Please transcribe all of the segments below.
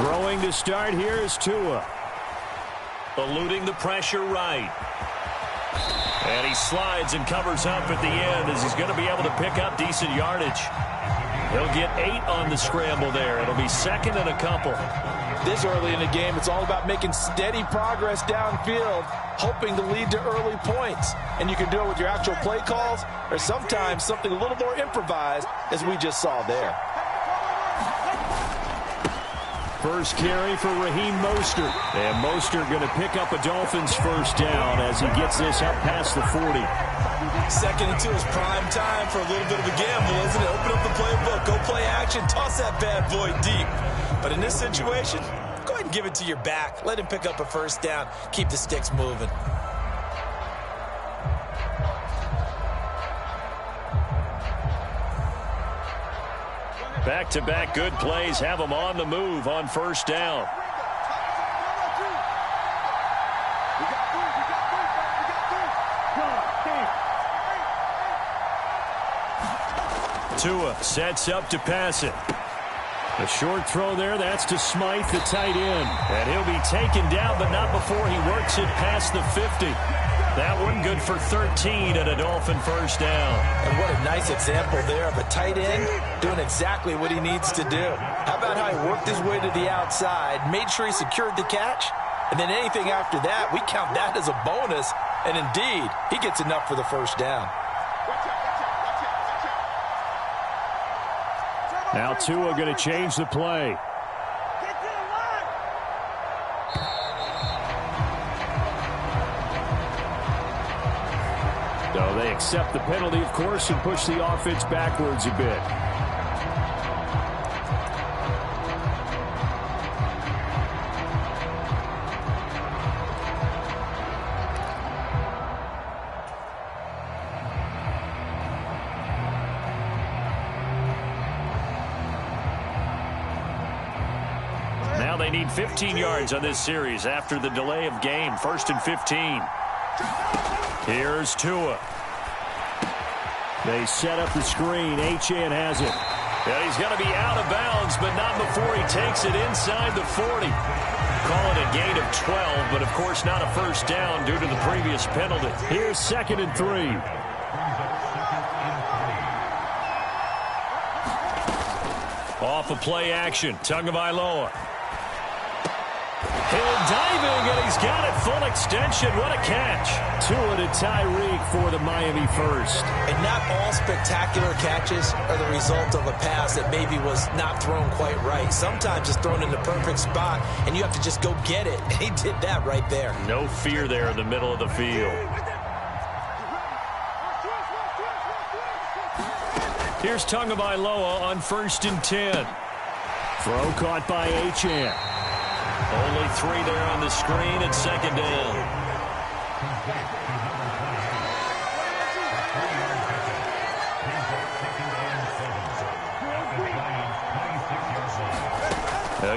Throwing to start here is Tua. Eluding the pressure right. And he slides and covers up at the end as he's going to be able to pick up decent yardage. He'll get 8 on the scramble there. It'll be second and a couple. This early in the game, it's all about making steady progress downfield, hoping to lead to early points. And you can do it with your actual play calls or sometimes something a little more improvised, as we just saw there. First carry for Raheem Mostert. And Mostert going to pick up a Dolphins first down as he gets this up past the 40. Second and 2 is prime time for a little bit of a gamble, isn't it? Open up the playbook, go play action, toss that bad boy deep. But in this situation, go ahead and give it to your back. Let him pick up a first down. Keep the sticks moving. Back-to-back good plays have them on the move on first down. Tua sets up to pass it. A short throw there, that's to Smythe, the tight end. And he'll be taken down, but not before he works it past the 50. That one good for 13 and a Dolphin first down. And what a nice example there of a tight end doing exactly what he needs to do. How about how he worked his way to the outside, made sure he secured the catch, and then anything after that, we count that as a bonus. And indeed, he gets enough for the first down. Now Tua going to change the play. So they accept the penalty, of course, and push the offense backwards a bit. Now they need 15 yards on this series after the delay of game. First and 15. Here's Tua. They set up the screen. Achane has it. And he's going to be out of bounds, but not before he takes it inside the 40. Call it a gain of 12, but of course not a first down due to the previous penalty. Here's second and 3. Off of play action, Tagovailoa. Hill diving, and he's got it full extension. What a catch. Tua to Tyreek for the Miami first. And not all spectacular catches are the result of a pass that maybe was not thrown quite right. Sometimes it's thrown in the perfect spot, and you have to just go get it. And he did that right there. No fear there in the middle of the field. Here's Tagovailoa on first and 10. Throw caught by Achane. Only 3 there on the screen at second down.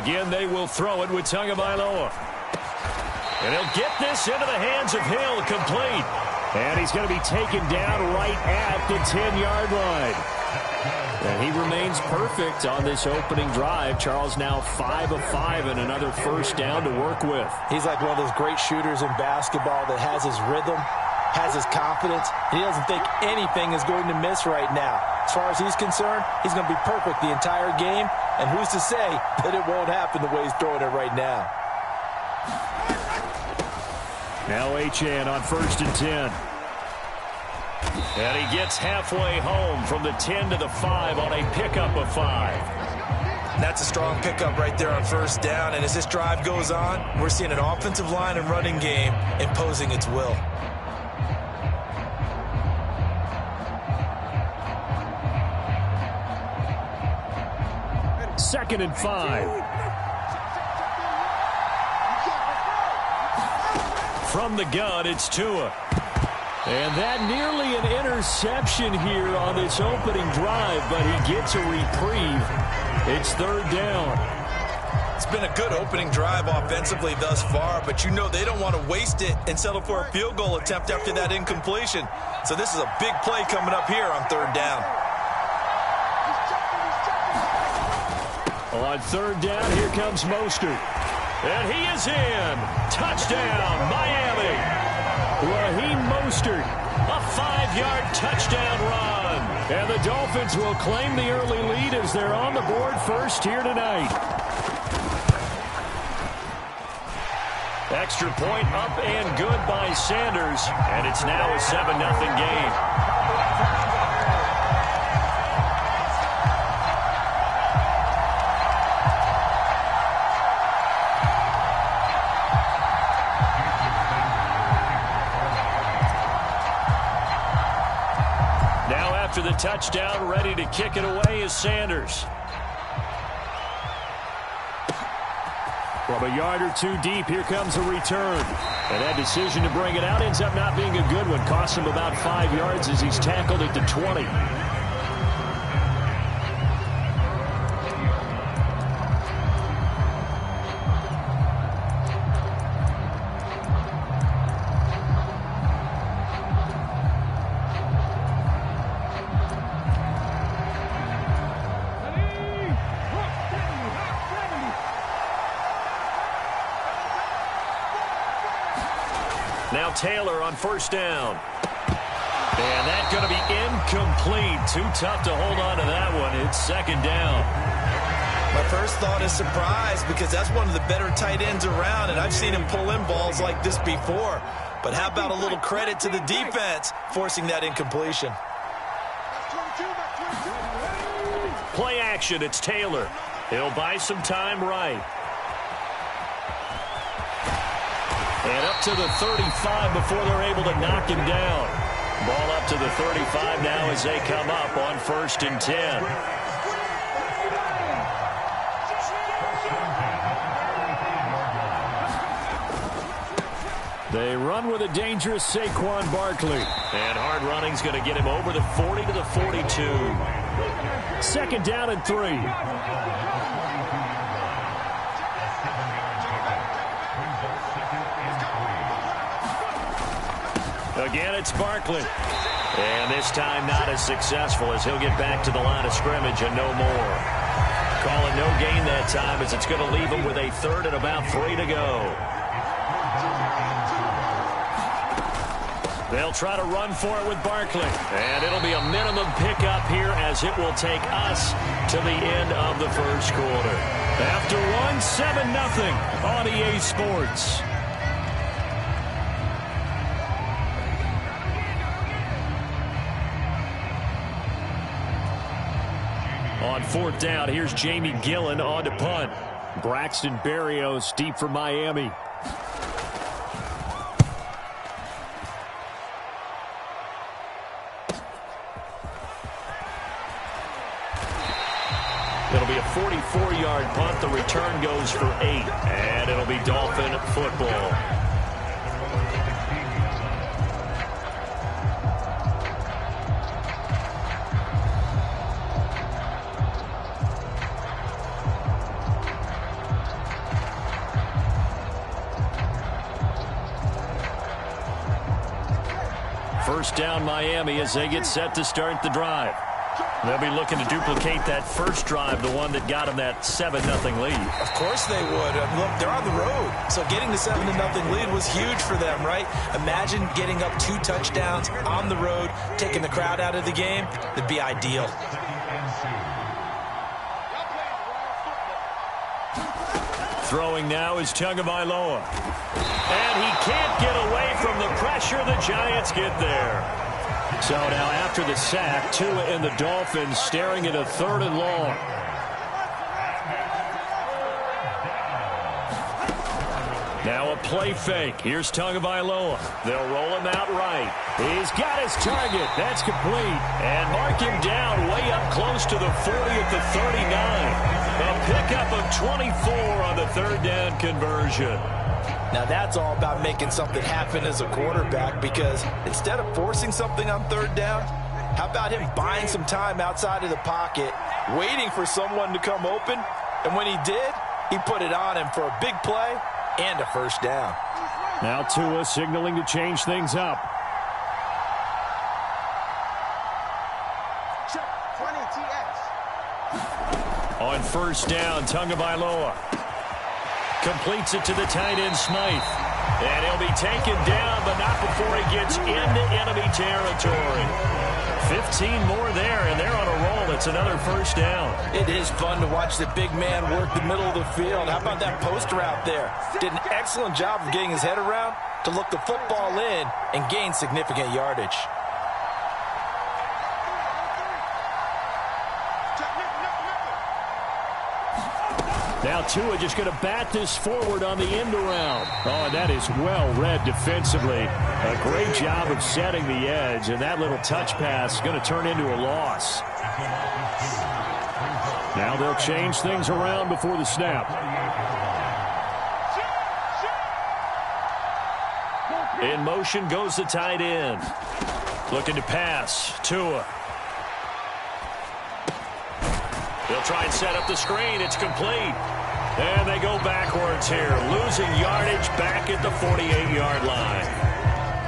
Again, they will throw it with Tagovailoa. And he'll get this into the hands of Hill, complete. And he's going to be taken down right at the 10-yard line. And he remains perfect on this opening drive. Charles now 5 of 5 and another first down to work with. He's like one of those great shooters in basketball that has his rhythm, has his confidence. He doesn't think anything is going to miss right now. As far as he's concerned, he's going to be perfect the entire game. And who's to say that it won't happen the way he's throwing it right now? Now Achane on first and 10. And he gets halfway home from the 10 to the 5 on a pickup of 5. That's a strong pickup right there on first down. And as this drive goes on, we're seeing an offensive line and running game imposing its will. Second and 5. From the gun, it's Tua. And that nearly an interception here on this opening drive, but he gets a reprieve. It's third down. It's been a good opening drive offensively thus far, but you know they don't want to waste it and settle for a field goal attempt after that incompletion. So this is a big play coming up here on third down. On third down, here comes Mostert. And he is in. Touchdown, Miami. Raheem Mostert, a 5-yard touchdown run. And the Dolphins will claim the early lead as they're on the board first here tonight. Extra point up and good by Sanders. And it's now a 7-0 game. After the touchdown, ready to kick it away is Sanders. From a yard or two deep, here comes a return. And that decision to bring it out ends up not being a good one. Costs him about 5 yards as he's tackled at the 20. Now Taylor on first down. And that's going to be incomplete. Too tough to hold on to that one. It's second down. My first thought is surprise because that's one of the better tight ends around, and I've seen him pull in balls like this before. But how about a little credit to the defense forcing that incompletion? Play action, it's Taylor. He'll buy some time right. And up to the 35 before they're able to knock him down. Ball up to the 35 now as they come up on 1st and 10. They run with a dangerous Saquon Barkley. And hard running's going to get him over the 40 to the 42. 2nd down and 3. Again, it's Barkley. And this time not as successful as he'll get back to the line of scrimmage and no more. Calling no gain that time as it's going to leave him with a 3rd and about 3 to go. They'll try to run for it with Barkley. And it'll be a minimum pickup here as it will take us to the end of the first quarter. After 7-0 on EA Sports. On 4th down, here's Jamie Gillen on to punt. Braxton Berrios deep for Miami. It'll be a 44-yard punt. The return goes for 8. And it'll be Dolphin football. First down Miami as they get set to start the drive. They'll be looking to duplicate that first drive, the one that got them that 7-0 lead. Of course they would. Look, they're on the road. So getting the 7-0 lead was huge for them, right? Imagine getting up 2 touchdowns on the road, taking the crowd out of the game. It'd be ideal. Throwing now is Tagovailoa. And he can't get away from the pressure. The Giants get there. So now after the sack, Tua and the Dolphins staring at a 3rd and long. Now a play fake. Here's Tagovailoa. They'll roll him out right. He's got his target. That's complete. And mark him down way up close to the 40 at the 39. A pickup of 24 on the 3rd down conversion. Now that's all about making something happen as a quarterback, because instead of forcing something on 3rd down, how about him buying some time outside of the pocket, waiting for someone to come open, and when he did, he put it on him for a big play and a first down. Now Tua signaling to change things up. On first down, Tagovailoa completes it to the tight end, Smythe. And he'll be taken down, but not before he gets into enemy territory. 15 more there, and they're on a roll. It's another first down. It is fun to watch the big man work the middle of the field. How about that post route there? Did an excellent job of getting his head around to look the football in and gain significant yardage. Now Tua just going to bat this forward on the end around. Oh, and that is well read defensively. A great job of setting the edge, and that little touch pass is going to turn into a loss. Now they'll change things around before the snap. In motion goes the tight end. Looking to pass. Tua. They'll try and set up the screen. It's complete. And they go backwards here. Losing yardage back at the 48-yard line.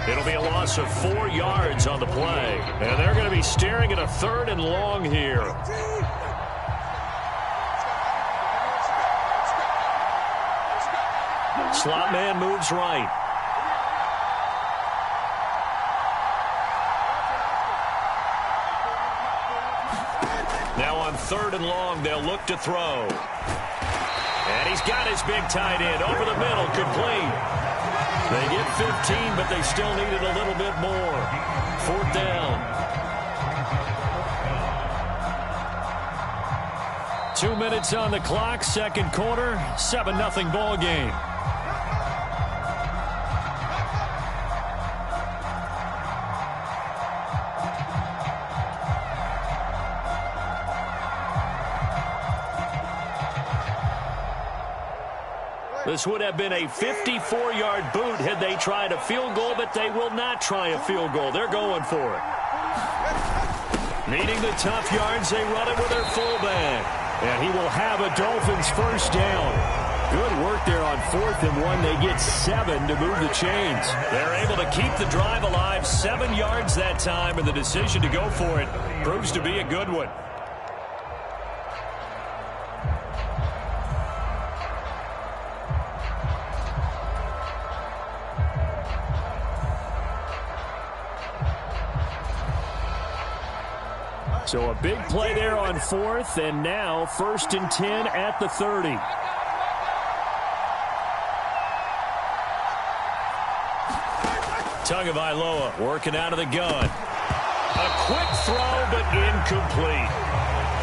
It'll be a loss of 4 yards on the play. And they're going to be staring at a 3rd and long here. Slot man moves right. Now on 3rd and long, they'll look to throw. And he's got his big tight end over the middle, complete. They get 15, but they still needed a little bit more. 4th down. 2 minutes on the clock, second quarter, 7-0 ball game. This would have been a 54-yard boot had they tried a field goal, but they will not try a field goal. They're going for it. Needing the tough yards, they run it with their fullback. And he will have a Dolphins first down. Good work there on 4th and 1. They get 7 to move the chains. They're able to keep the drive alive. 7 yards that time, and the decision to go for it proves to be a good one. So a big play there on 4th, and now 1st and 10 at the 30. Tagovailoa working out of the gun. A quick throw, but incomplete.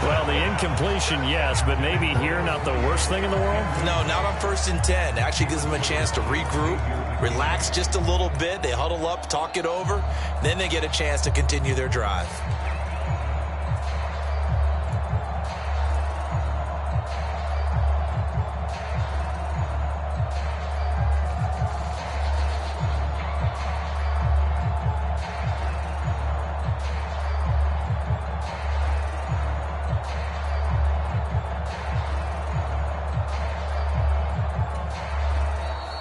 Well, the incompletion, yes, but maybe here not the worst thing in the world? No, not on 1st and 10. Actually gives them a chance to regroup, relax just a little bit. They huddle up, talk it over. Then they get a chance to continue their drive.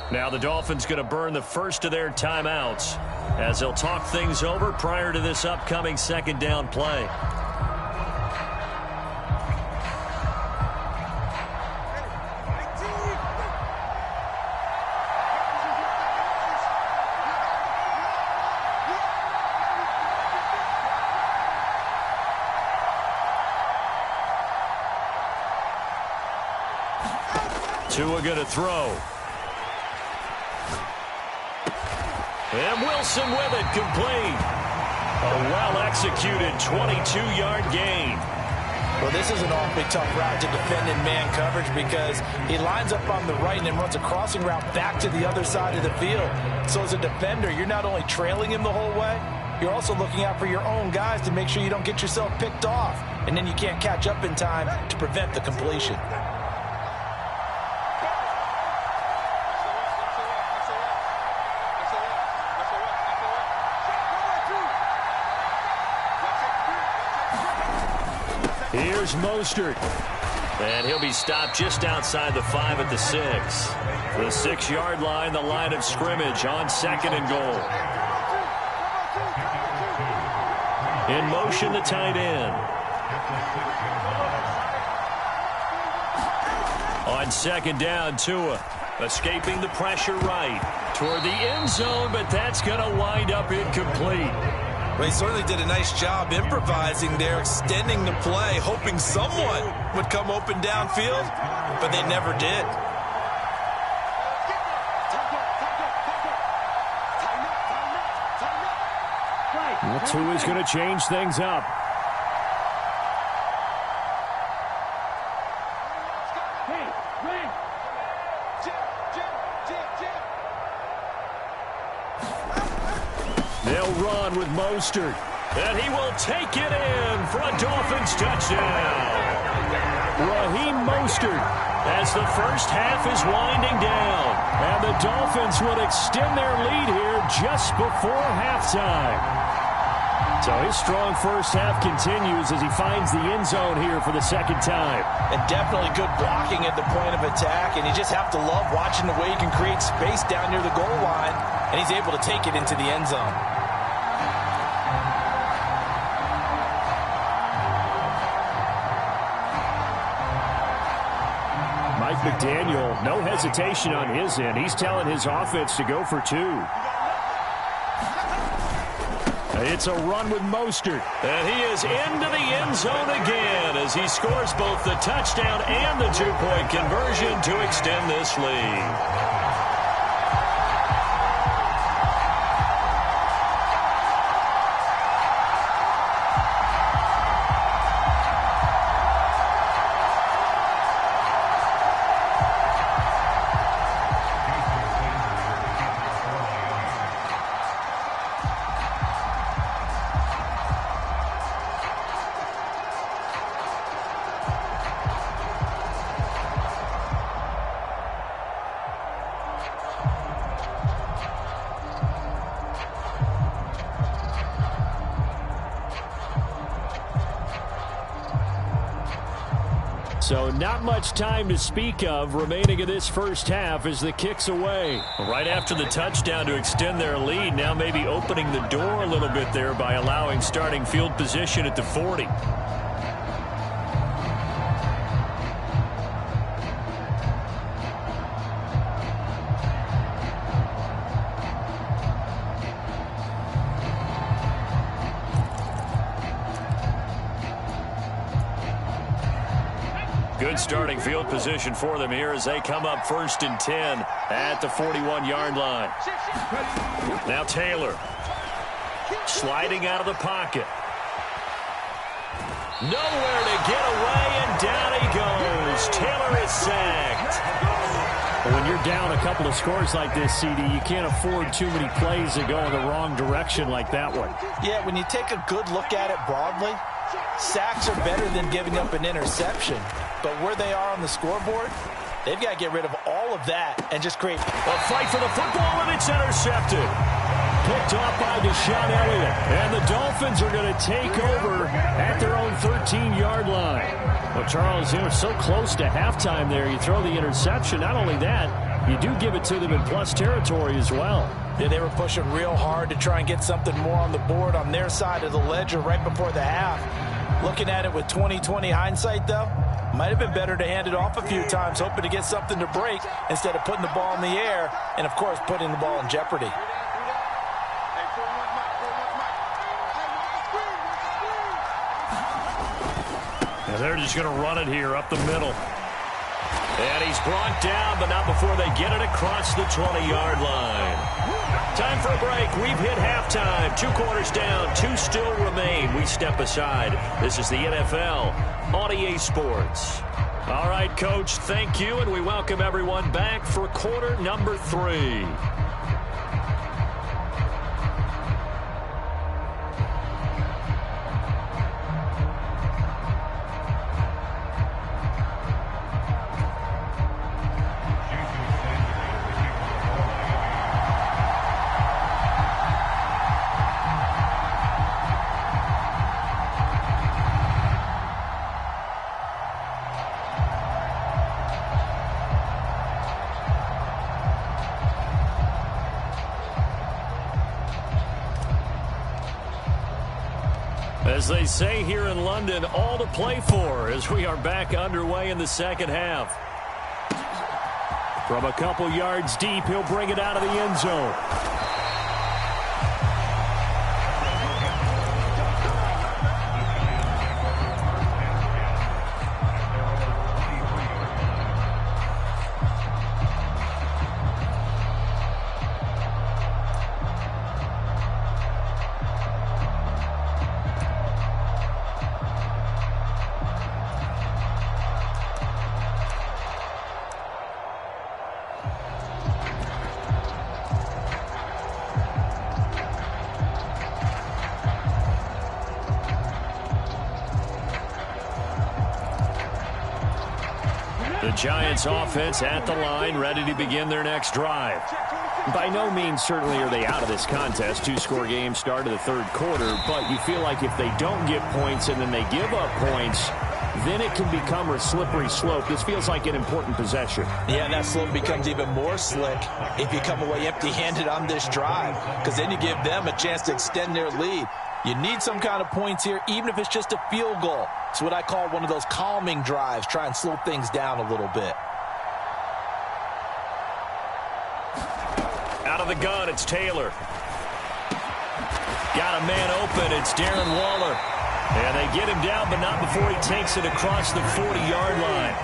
Now the Dolphins going to burn the first of their timeouts as they'll talk things over prior to this upcoming 2nd down play. Tua going to throw. And Wilson with it, complete. A well-executed 22-yard gain. Well, this is an awfully tough route to defend in man coverage because he lines up on the right and then runs a crossing route back to the other side of the field. So as a defender, you're not only trailing him the whole way, you're also looking out for your own guys to make sure you don't get yourself picked off. And then you can't catch up in time to prevent the completion. Here's Mostert. And he'll be stopped just outside the 5 at the 6. The 6-yard line, the line of scrimmage on 2nd and goal. In motion, the tight end. On second down, Tua escaping the pressure right toward the end zone, but that's going to wind up incomplete. Well, he certainly did a nice job improvising there, extending the play, hoping someone would come open downfield, but they never did. Well, Tua's going to change things up. They'll run with Mostert. And he will take it in for a Dolphins touchdown. Raheem Mostert As the first half is winding down. And the Dolphins would extend their lead here just before halftime. So his strong first half continues as he finds the end zone here for the second time. And definitely good blocking at the point of attack. And you just have to love watching the way he can create space down near the goal line. And he's able to take it into the end zone. Mike McDaniel, no hesitation on his end. He's telling his offense to go for two. It's a run with Mostert. And he is into the end zone again as he scores both the touchdown and the two-point conversion to extend this lead. So not much time to speak of remaining in this first half as the kick's away. Right after the touchdown to extend their lead, now maybe opening the door a little bit there by allowing starting field position at the 40. Good starting field position for them here as they come up 1st and 10 at the 41-yard line. Now Taylor sliding out of the pocket. Nowhere to get away, and down he goes. Taylor is sacked. When you're down a couple of scores like this, CD, you can't afford too many plays that go in the wrong direction like that one. Yeah, when you take a good look at it broadly, sacks are better than giving up an interception. But where they are on the scoreboard, they've got to get rid of all of that and just create a fight for the football, and it's intercepted. Picked off by Deshaun Elliott. And the Dolphins are going to take over at their own 13-yard line. Well, Charles, they were so close to halftime there. You throw the interception. Not only that, you do give it to them in plus territory as well. Yeah, they were pushing real hard to try and get something more on the board on their side of the ledger right before the half. Looking at it with 20/20 hindsight, though, might have been better to hand it off a few times, hoping to get something to break instead of putting the ball in the air and, of course, putting the ball in jeopardy. And they're just going to run it here up the middle. And he's brought down, but not before they get it across the 20-yard line. Time for a break. We've hit halftime. 2 quarters down. 2 still remain. We step aside. This is the NFL on EA Sports. All right, Coach, thank you, and we welcome everyone back for quarter number 3. As they say here in London, all to play for as we are back underway in the second half. From a couple yards deep, he'll bring it out of the end zone. The Giants offense at the line, ready to begin their next drive. By no means certainly are they out of this contest. Two-score game start of the third quarter, but you feel like if they don't get points and then they give up points, then it can become a slippery slope. This feels like an important possession. Yeah, that slope becomes even more slick if you come away empty-handed on this drive, because then you give them a chance to extend their lead. You need some kind of points here, even if it's just a field goal. It's what I call one of those calming drives. Try and slow things down a little bit. Out of the gun, it's Taylor. Got a man open. It's Darren Waller. And they get him down, but not before he takes it across the 40-yard line.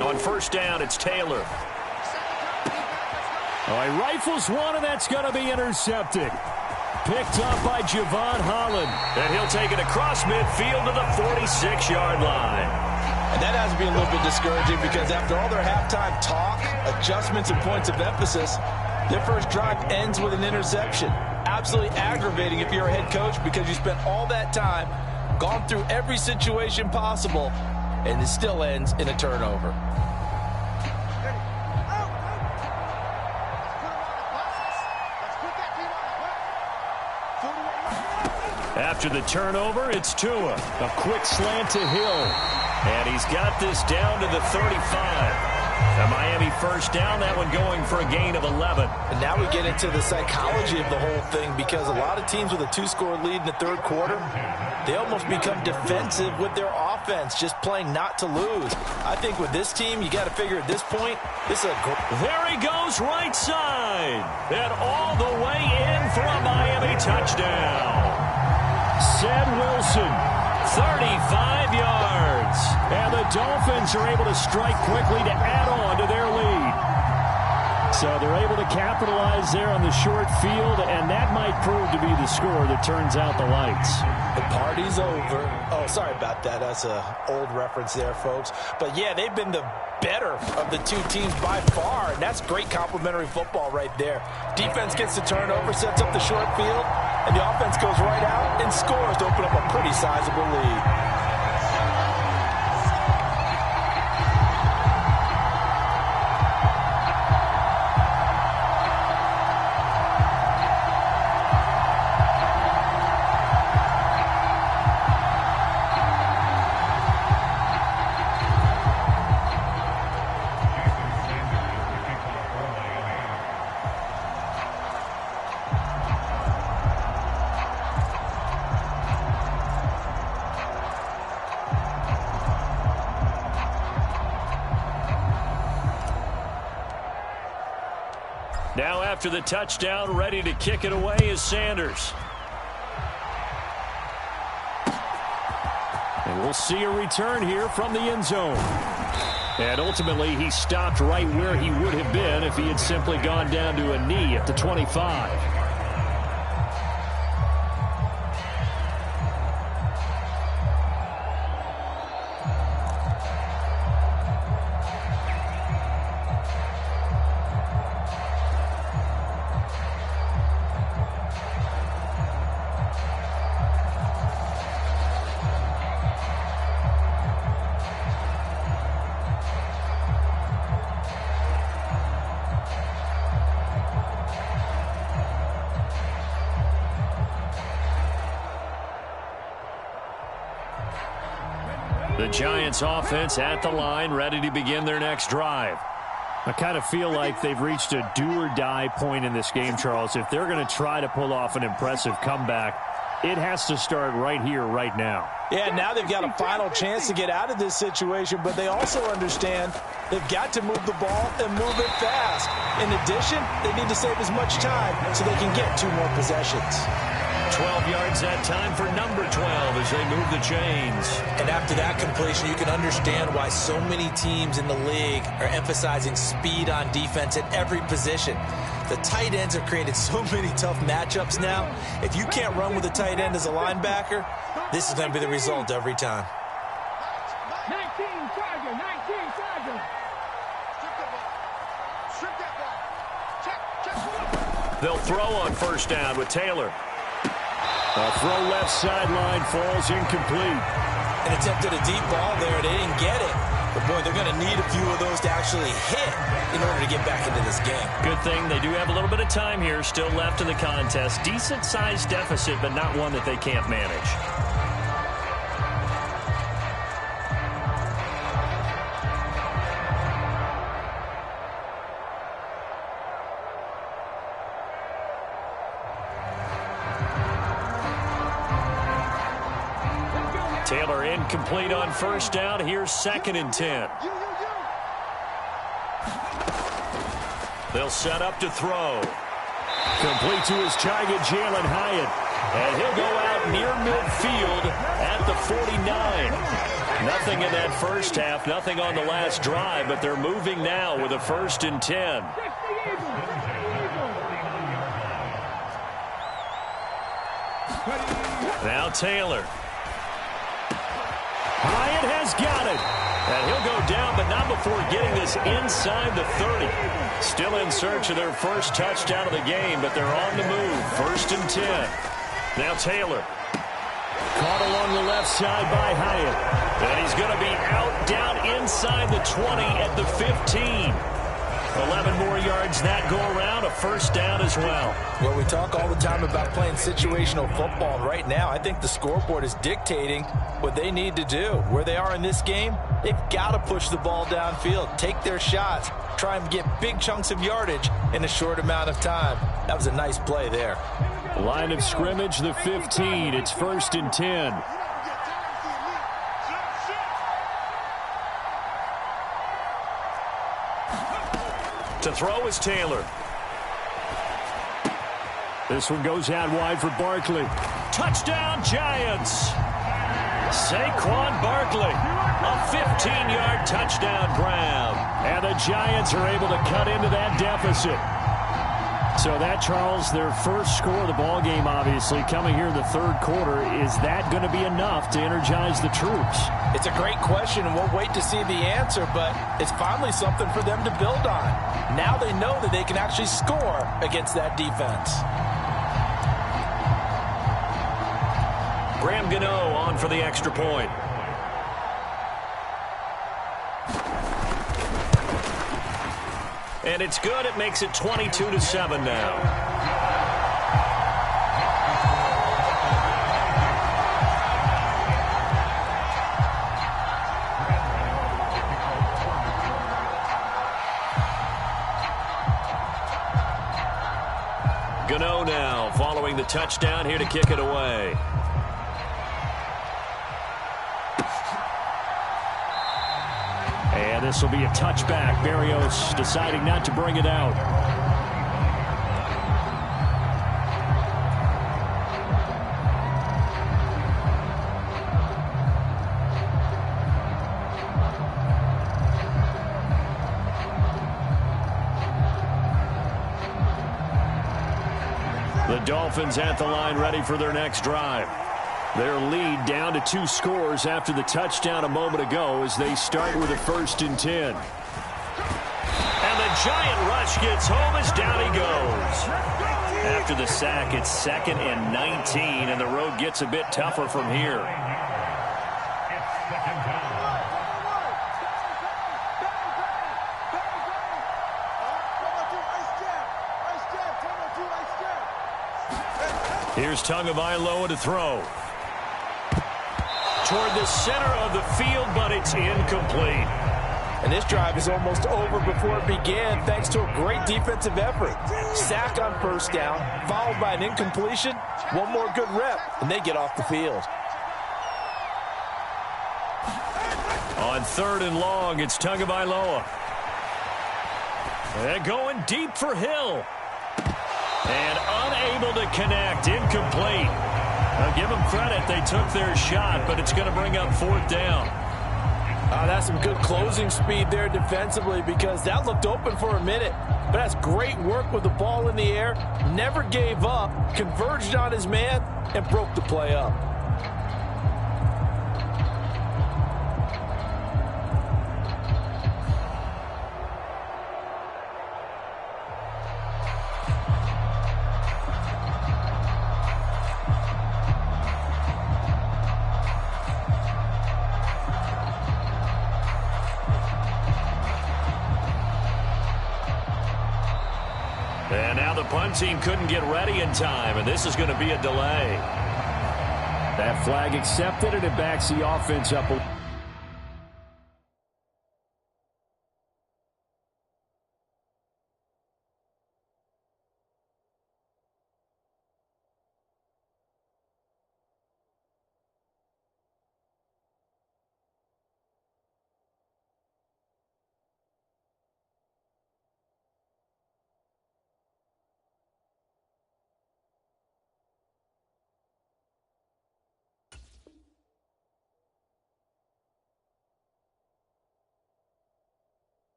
On first down, it's Taylor. Oh, he rifles one, and that's going to be intercepted. Picked up by Javon Holland. And he'll take it across midfield to the 46-yard line. And that has to be a little bit discouraging because after all their halftime talk, adjustments and points of emphasis, their first drive ends with an interception. Absolutely aggravating if you're a head coach because you spent all that time, gone through every situation possible, and it still ends in a turnover. After the turnover, it's Tua. A quick slant to Hill. And he's got this down to the 35. The Miami first down, that one going for a gain of 11. And now we get into the psychology of the whole thing because a lot of teams with a two-score lead in the third quarter, they almost become defensive with their offense, just playing not to lose. I think with this team, you got to figure at this point, this is a there he goes right side. And all the way in for a Miami touchdown. Ced Wilson, 35 yards. And the Dolphins are able to strike quickly to add on to their lead. So they're able to capitalize there on the short field, and that might prove to be the score that turns out the lights. The party's over. Oh, sorry about that. That's an old reference there, folks. But, yeah, they've been the better of the two teams by far, and that's great complimentary football right there. Defense gets the turnover, sets up the short field, and the offense goes right out and scores to open up a pretty sizable lead. Now after the touchdown, ready to kick it away is Sanders. And we'll see a return here from the end zone. And ultimately, he stopped right where he would have been if he had simply gone down to a knee at the 25. The Giants offense at the line, ready to begin their next drive. I kind of feel like they've reached a do-or-die point in this game, Charles. If they're going to try to pull off an impressive comeback, it has to start right here, right now. Yeah, now they've got a final chance to get out of this situation, but they also understand they've got to move the ball and move it fast. In addition, they need to save as much time so they can get 2 more possessions. 12 yards that time for number 12 as they move the chains. And after that completion, you can understand why so many teams in the league are emphasizing speed on defense at every position. The tight ends have created so many tough matchups now. If you can't run with a tight end as a linebacker, this is going to be the result every time. 19 Charger, 19 Charger. Strip that ball. Check. They'll throw on first down with Taylor. A throw left sideline falls incomplete. An attempt at a deep ball there. They didn't get it. But, boy, they're going to need a few of those to actually hit in order to get back into this game. Good thing they do have a little bit of time here still left in the contest. Decent-sized deficit, but not one that they can't manage. Taylor incomplete on first down. Here's 2nd and 10. They'll set up to throw. Complete to his target, Jalen Hyatt. And he'll go out near midfield at the 49. Nothing in that first half, nothing on the last drive, but they're moving now with a 1st and 10. Now Taylor. Hyatt has got it. And he'll go down, but not before getting this inside the 30. Still in search of their first touchdown of the game, but they're on the move. 1st and 10. Now Taylor. Caught along the left side by Hyatt. And he's going to be out down inside the 20 at the 15. 11 more yards that go around, a 1st down as well. Well, we talk all the time about playing situational football. Right now, I think the scoreboard is dictating what they need to do. Where they are in this game, they've got to push the ball downfield, take their shots, try and get big chunks of yardage in a short amount of time. That was a nice play there. Line of scrimmage, the 15. It's 1st and 10. To throw is Taylor. This one goes out wide for Barkley. Touchdown, Giants. Saquon Barkley, a 15-yard touchdown grab. And the Giants are able to cut into that deficit. So that, Charles, their first score of the ball game, obviously, coming here in the 3rd quarter. Is that going to be enough to energize the troops? It's a great question, and we'll wait to see the answer, but it's finally something for them to build on. Now they know that they can actually score against that defense. Graham Gano on for the extra point. And it's good. It makes it 22-7 now. Gano now following the touchdown here to kick it away. And this will be a touchback. Berrios deciding not to bring it out. The Dolphins at the line ready for their next drive. Their lead down to 2 scores after the touchdown a moment ago as they start with a 1st and 10. And the giant rush gets home as down he goes. After the sack, it's 2nd and 19, and the road gets a bit tougher from here. Here's Tagovailoa to throw. Toward the center of the field, but it's incomplete. And this drive is almost over before it began thanks to a great defensive effort. Sack on first down, followed by an incompletion. One more good rep, and they get off the field. On 3rd and long, it's Tagovailoa. And going deep for Hill. And unable to connect, incomplete. I'll give them credit, they took their shot, but it's going to bring up 4th down. That's some good closing speed there defensively because that looked open for a minute. But that's great work with the ball in the air. Never gave up, converged on his man, and broke the play up. And now the punt team couldn't get ready in time, and this is going to be a delay. That flag accepted, and it backs the offense up.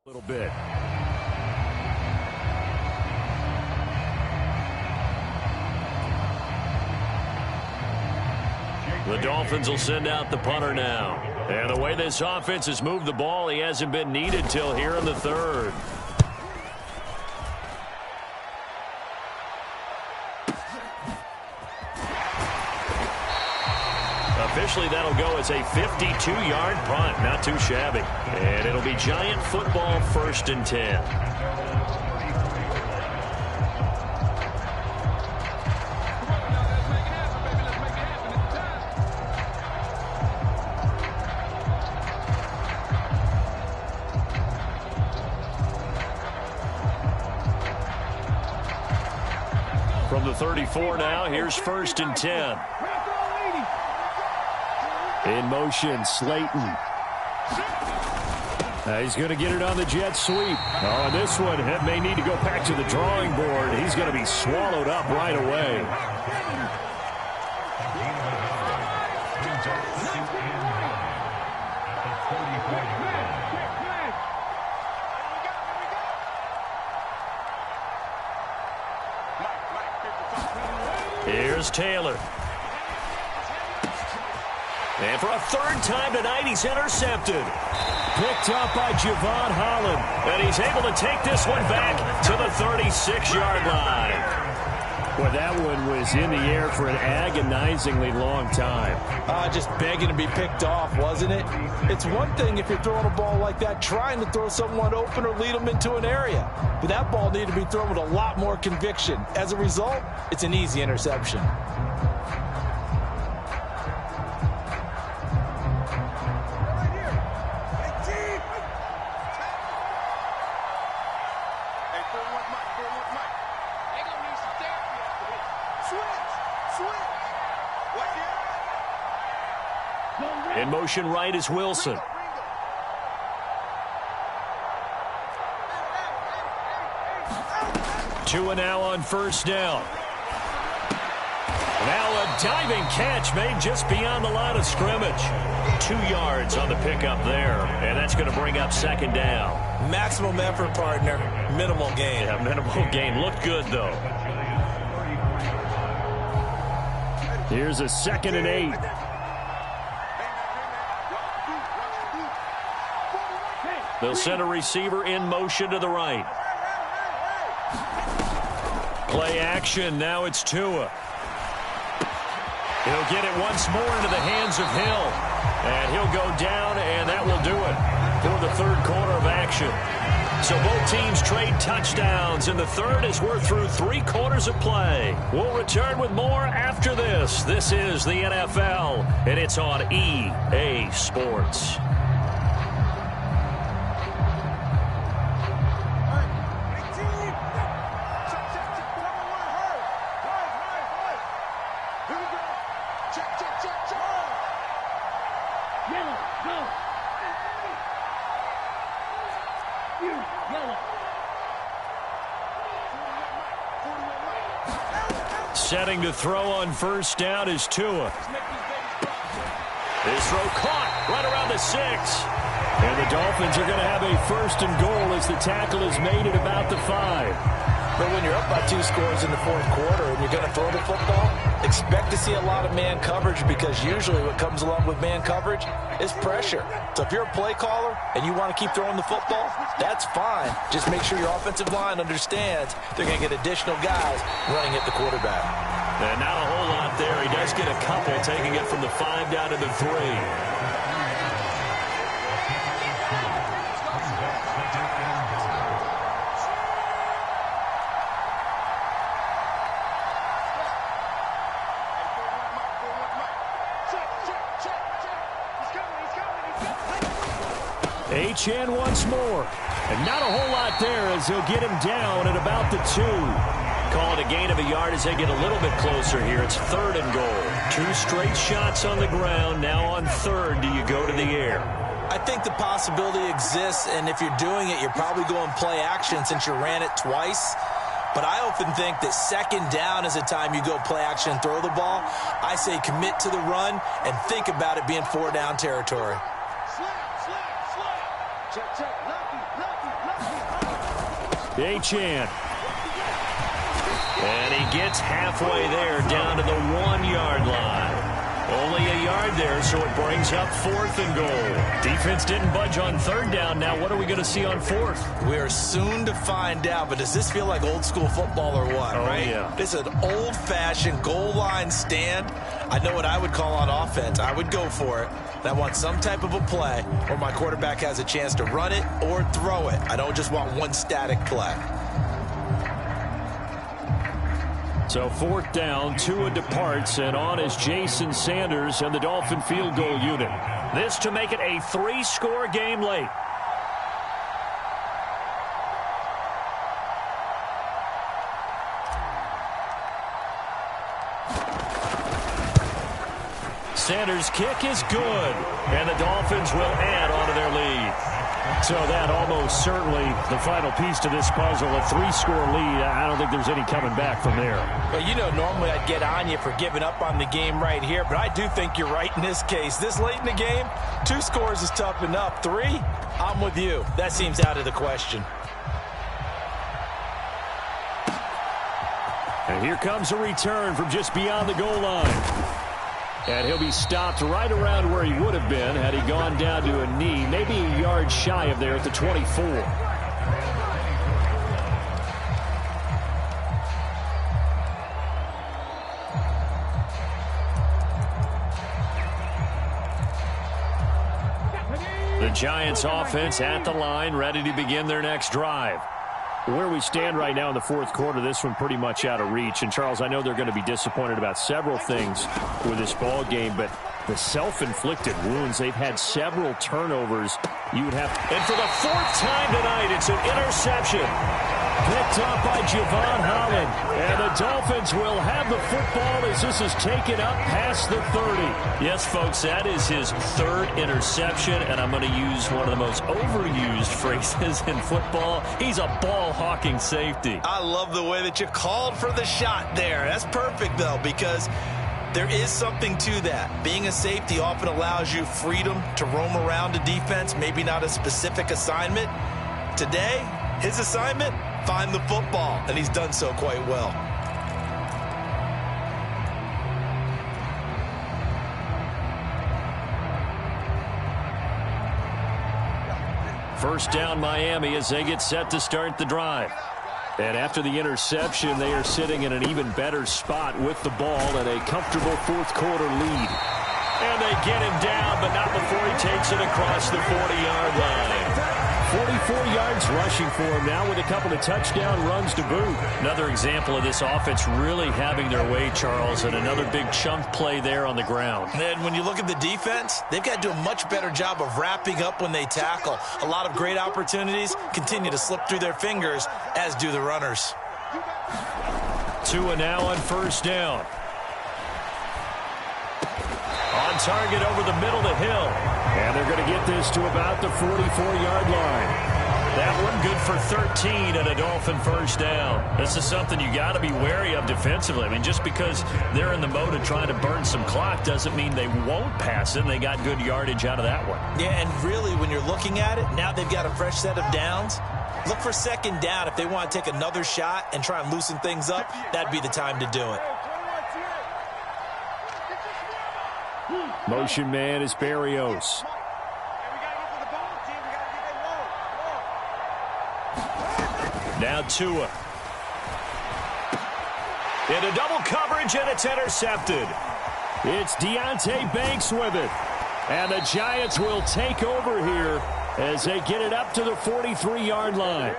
A little bit. The Dolphins will send out the punter now. And the way this offense has moved the ball, he hasn't been needed till here in the 3rd. Officially, that'll go as a 52-yard punt. Not too shabby. And it'll be Giant football 1st and 10. From the 34 now, here's 1st and 10. In motion, Slayton. He's going to get it on the jet sweep. Oh, and this one may need to go back to the drawing board. He's going to be swallowed up right away. Here's Taylor. And for a 3rd time tonight, he's intercepted. Picked up by Javon Holland. And he's able to take this one back to the 36-yard line. Well, that one was in the air for an agonizingly long time. Just begging to be picked off, wasn't it? It's one thing if you're throwing a ball like that, trying to throw someone open or lead them into an area. But that ball needed to be thrown with a lot more conviction. As a result, it's an easy interception. In motion right is Wilson. Tua now on 1st down. Now a diving catch made just beyond the line of scrimmage. 2 yards on the pickup there, and that's going to bring up 2nd down. Maximum effort, partner. Minimal gain. Yeah, minimal gain. Looked good, though. Here's a 2nd and 8. They'll send a receiver in motion to the right. Play action. Now it's Tua. He'll get it once more into the hands of Hill. And he'll go down, and that will do it. for the third quarter of action. So both teams trade touchdowns in the third as we're through 3 quarters of play. We'll return with more after this. This is the NFL, and it's on EA Sports. Setting to throw on first down is Tua. His throw caught right around the 6. And the Dolphins are going to have a first and goal as the tackle is made at about the 5. But when you're up by 2 scores in the fourth quarter and you're going to throw the football, expect to see a lot of man coverage, because usually what comes along with man coverage is pressure. So if you're a play caller and you want to keep throwing the football, that's fine. Just make sure your offensive line understands they're going to get additional guys running at the quarterback. And not a whole lot there. He does get a couple, taking it from the 5 down to the 3. Achane once more. And not a whole lot there as he'll get him down at about the 2. Call it a gain of a yard as they get a little bit closer here. It's 3rd and goal. 2 straight shots on the ground. Now on 3rd, do you go to the air? I think the possibility exists, and if you're doing it, you're probably going play action since you ran it twice. But I often think that 2nd down is a time you go play action and throw the ball. I say commit to the run and think about it being 4 down territory. Achane. And he gets halfway there, down to the 1-yard line. Only a yard there, so it brings up 4th and goal. Defense didn't budge on 3rd down. Now what are we going to see on 4th? We are soon to find out, but does this feel like old school football or what, right? Yeah. This is an old-fashioned goal line stand. I know what I would call on offense. I would go for it. And I want some type of a play where my quarterback has a chance to run it or throw it. I don't just want one static play. So 4th down, Tua departs, and on is Jason Sanders and the Dolphin field goal unit. This to make it a 3-score game late. Sanders' kick is good, and the Dolphins will add on to their lead. So that almost certainly the final piece to this puzzle, a 3-score lead. I don't think there's any coming back from there. Well, you know, normally I'd get on you for giving up on the game right here, but I do think you're right in this case. This late in the game, 2 scores is tough enough. 3, I'm with you. That seems out of the question. And here comes a return from just beyond the goal line. And he'll be stopped right around where he would have been had he gone down to a knee, maybe a yard shy of there at the 24. The Giants offense at the line, ready to begin their next drive. Where we stand right now in the 4th quarter, this one pretty much out of reach. And, Charles, I know they're going to be disappointed about several things with this ball game, but the self-inflicted wounds, they've had several turnovers. You would have. And for the 4th time tonight, it's an interception. Picked up by Javon Holland. And the Dolphins will have the football as this is taken up past the 30. Yes, folks, that is his 3rd interception, and I'm going to use one of the most overused phrases in football. He's a ball-hawking safety. I love the way that you called for the shot there. That's perfect, though, because there is something to that. Being a safety often allows you freedom to roam around a defense, maybe not a specific assignment. Today, his assignment, find the football, and he's done so quite well. First down, Miami, as they get set to start the drive. And after the interception, they are sitting in an even better spot with the ball and a comfortable 4th quarter lead. And they get him down, but not before he takes it across the 40-yard line. 44 yards rushing for him now with a couple of touchdown runs to boot. Another example of this offense really having their way, Charles, and another big chunk play there on the ground. And when you look at the defense, they've got to do a much better job of wrapping up when they tackle. A lot of great opportunities continue to slip through their fingers, as do the runners. Tua now on first down. On target over the middle to Hill. And they're going to get this to about the 44-yard line. That one good for 13 and a Dolphin first down. This is something you got to be wary of defensively. I mean, just because they're in the mode of trying to burn some clock doesn't mean they won't pass it. And they got good yardage out of that one. Yeah, and really, when you're looking at it, now they've got a fresh set of downs. Look for second down. If they want to take another shot and try and loosen things up, that'd be the time to do it. Motion man is Berrios. Now Tua. Into double coverage, and it's intercepted. It's Deonte Banks with it. And the Giants will take over here as they get it up to the 43-yard line.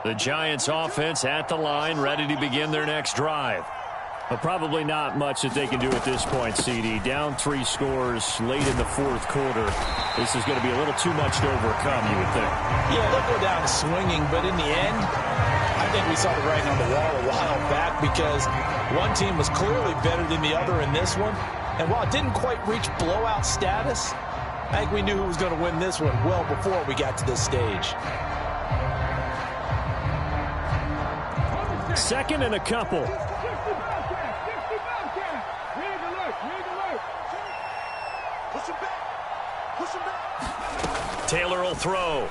The Giants offense at the line, ready to begin their next drive. But probably not much that they can do at this point, CD. Down 3 scores late in the fourth quarter. This is going to be a little too much to overcome, you would think. Yeah, they'll go down swinging, but in the end, I think we saw the writing on the wall a while back because one team was clearly better than the other in this one. And while it didn't quite reach blowout status, I think we knew who was going to win this one well before we got to this stage. Second and a couple. Taylor will throw.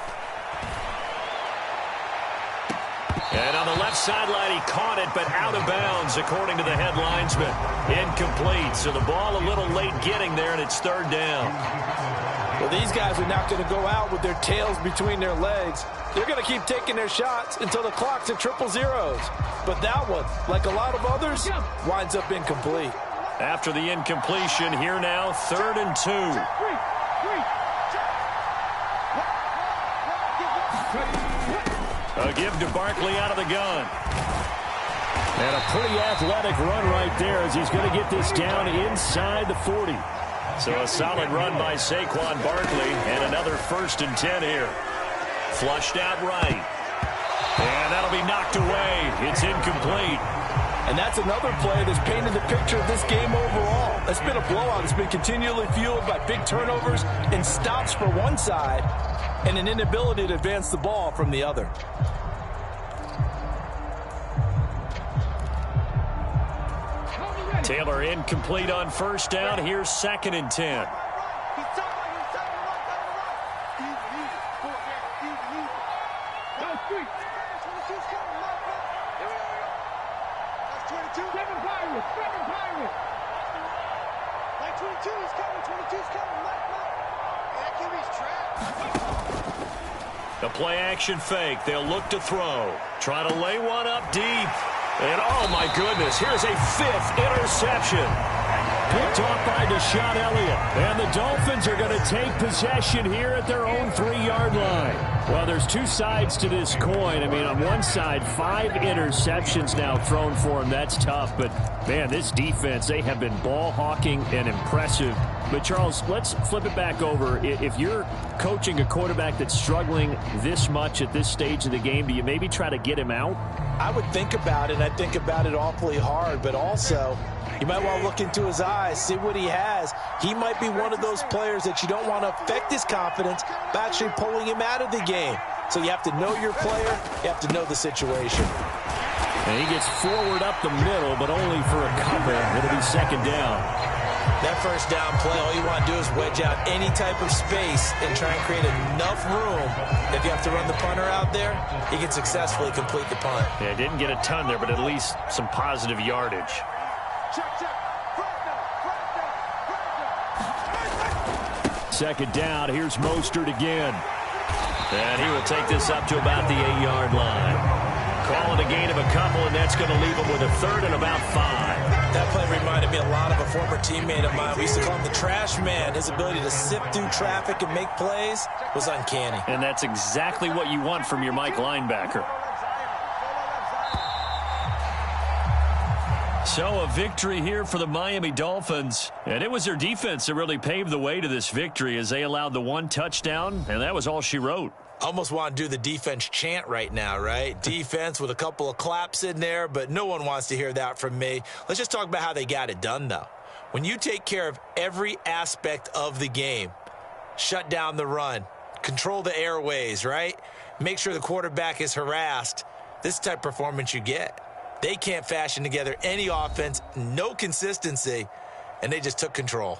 And on the left sideline, he caught it, but out of bounds, according to the head linesman. Incomplete, so the ball a little late getting there, and it's third down. Well, these guys are not going to go out with their tails between their legs. They're going to keep taking their shots until the clock's at 000. But that one, like a lot of others, winds up incomplete. After the incompletion, here now, 3rd and 2. A give to Barkley out of the gun. And a pretty athletic run right there as he's going to get this down inside the 40. So a solid run by Saquon Barkley, and another 1st and 10 here. Flushed out right. And that'll be knocked away. It's incomplete. And that's another play that's painted the picture of this game overall. It's been a blowout. It's been continually fueled by big turnovers and stops for one side and an inability to advance the ball from the other. Taylor incomplete on first down. Here's 2nd and 10. The play action fake. They'll look to throw. Try to lay one up deep. And oh my goodness, here's a 5th interception. Picked off by Deshaun Elliott. And the Dolphins are going to take possession here at their own 3-yard line. Well, there's two sides to this coin. I mean, on one side, 5 interceptions now thrown for him. That's tough. But, man, this defense, they have been ball hawking and impressive. But, Charles, let's flip it back over. If you're coaching a quarterback that's struggling this much at this stage of the game, do you maybe try to get him out? I would think about it. I think about it awfully hard. But also, you might want to look into his eyes, see what he has. He might be one of those players that you don't want to affect his confidence by actually pulling him out of the game. So you have to know your player. You have to know the situation. And he gets forward up the middle, but only for a couple. It'll be second down. That first down play, all you want to do is wedge out any type of space and try and create enough room. If you have to run the punter out there, he can successfully complete the punt. Yeah, didn't get a ton there, but at least some positive yardage. Second down, here's Mostert again. And he will take this up to about the 8-yard line. Calling a gain of a couple, and that's going to leave him with a third and about 5. That play reminded me a lot of a former teammate of mine. We used to call him the trash man. His ability to sift through traffic and make plays was uncanny. And that's exactly what you want from your Mike linebacker. So a victory here for the Miami Dolphins. And it was their defense that really paved the way to this victory as they allowed the 1 touchdown, and that was all she wrote. Almost want to do the defense chant right now, right? Defense with a couple of claps in there, but no one wants to hear that from me. Let's just talk about how they got it done, though. When you take care of every aspect of the game, shut down the run, control the airways, right? Make sure the quarterback is harassed. This is the type of performance you get. They can't fashion together any offense, no consistency, and they just took control.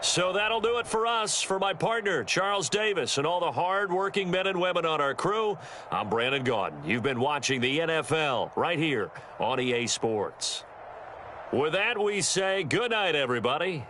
So that'll do it for us. For my partner, Charles Davis, and all the hard-working men and women on our crew, I'm Brandon Gaudin. You've been watching the NFL right here on EA Sports. With that, we say good night, everybody.